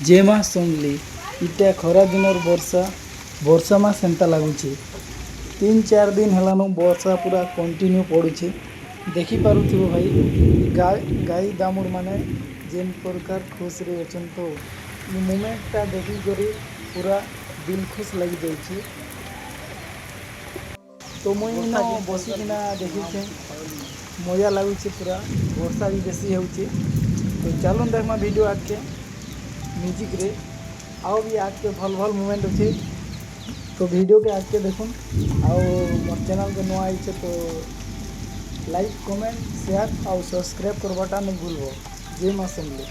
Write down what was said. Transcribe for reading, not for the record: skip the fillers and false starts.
जे मास सुनली इटा खरा दिनर वर्षा मास एंता लगुच 3-4 दिन हेलानु वर्षा पूरा कंटिन्यू पड़ुछे। देखिपु भाई गाई दामुर माने जेन प्रकार खुश रे अछन तो ये मोमेंटा देखिक पूरा दिल खुश लगी जाइए। तो मुई बसिकिना देखी मजा लगुच पूरा वर्षा भी बेसी होचे। तो चलो देखमा वीडियो आके म्यूजिक रे आओ भी आके भल भल मोमेंट अच्छे। तो वीडियो के आके देखुन आओ मोर चैनल के नुआ आइछे तो लाइक कमेंट शेयर और सब्सक्राइब करवाटा नहीं भूलबो। जय मां समले।